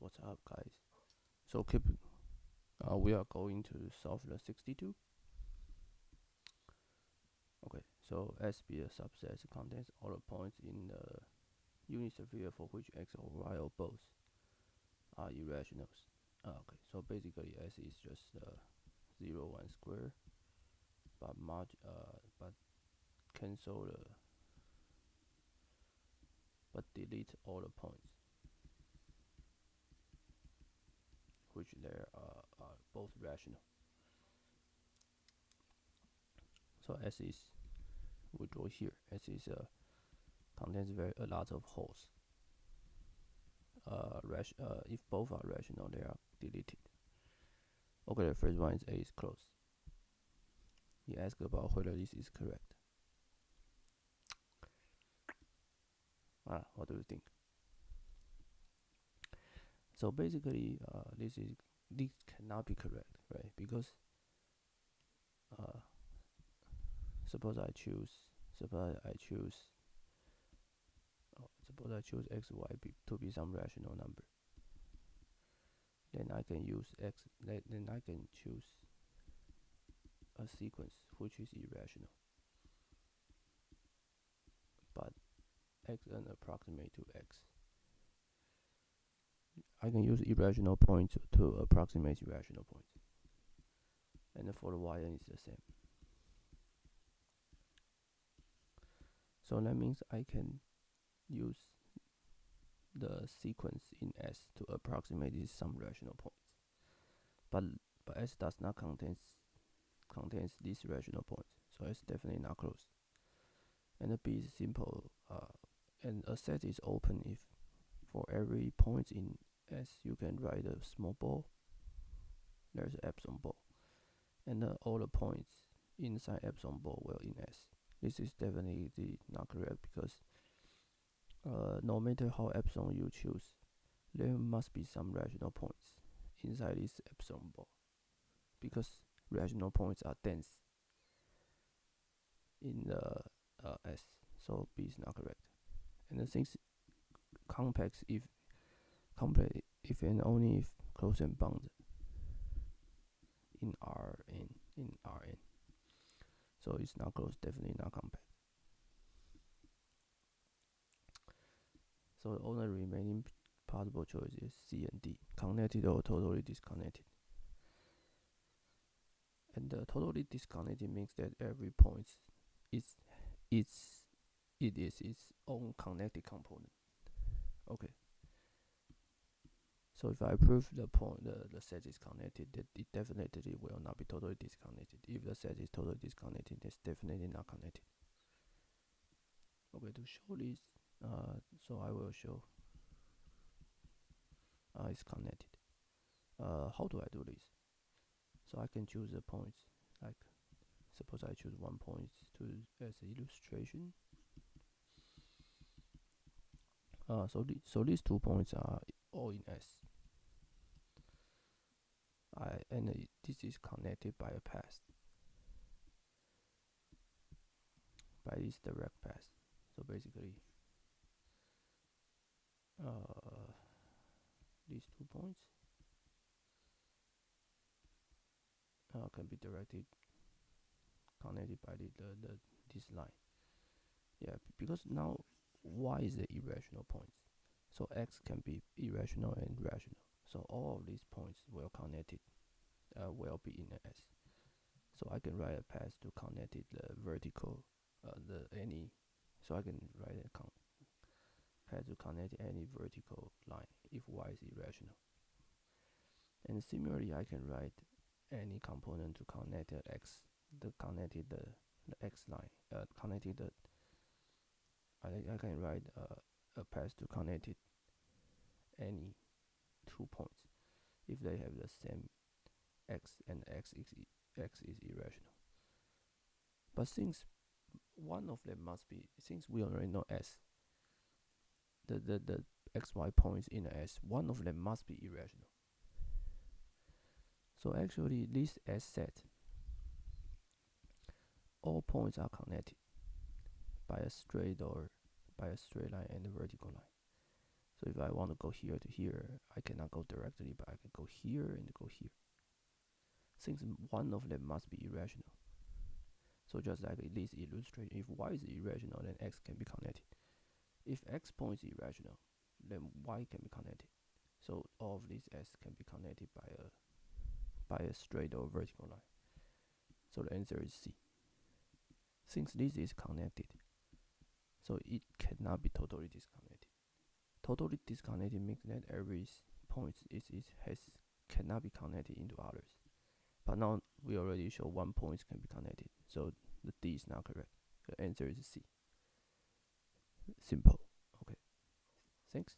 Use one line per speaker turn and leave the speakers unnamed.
What's up, guys? So we are going to solve the 62. Okay, so S be a subset contains all the points in the unit sphere for which x or y or both are irrationals. Okay, so basically S is just 0, 1 square, but cancel but delete all the points which there are both rational. So S is, we draw here, S is contains a lot of holes. If both are rational, they are deleted. Okay, the first one is A is closed. He asked about whether this is correct. What do you think? So basically, this cannot be correct, right? Because suppose I choose x, y to be some rational number. Then I can use x. Then I can choose a sequence which is irrational, but x and approximate to x. I can use irrational points to approximate irrational points, and for the yn is the same. So that means I can use the sequence in S to approximate some rational points, but S does not contains these rational points, so it's definitely not closed. And the B is simple, and a set is open if for every point in S you can write a small ball. There's an epsilon ball, and all the points inside epsilon ball will in S. This is definitely not correct because no matter how epsilon you choose, there must be some rational points inside this epsilon ball, because rational points are dense in the S. So B is not correct. And the things complex if and only if closed and bounded in Rn. So it's not closed, definitely not compact. So the only remaining possible choice is C and D, connected or totally disconnected. And the totally disconnected means that every point is its own connected component. Okay. So if I prove the set is connected, that it definitely will not be totally disconnected. If the set is totally disconnected, it's definitely not connected. Okay, to show this, so I will show it's connected. How do I do this? So I can choose the points, like suppose I choose 1 point as illustration. So these 2 points are all in S. This is connected by a path, by this direct path. So basically, these 2 points can be connected by this line. Yeah, because now y is the irrational points, so x can be irrational and rational. So all of these points will will be in S. So I can write a path to connect it the vertical, so I can write a path to connect any vertical line if y is irrational. And similarly, I can write any component to connect the x, the x line, I can write a path to connect it any 2 points if they have the same x and x is irrational. But since one of them must be, since we already know S, the xy points in S, one of them must be irrational. So actually, this S set, all points are connected by a straight line and a vertical line. So if I want to go here to here, I cannot go directly, but I can go here and go here. Since one of them must be irrational. So just like this illustration, if y is irrational, then x can be connected. If x point is irrational, then y can be connected. So all of these s can be connected by a straight or vertical line. So the answer is C. Since this is connected, so it cannot be totally disconnected. Totally disconnected means that every point cannot be connected into others. But now we already show one point can be connected, so the D is not correct. The answer is C. Simple. Okay. Thanks.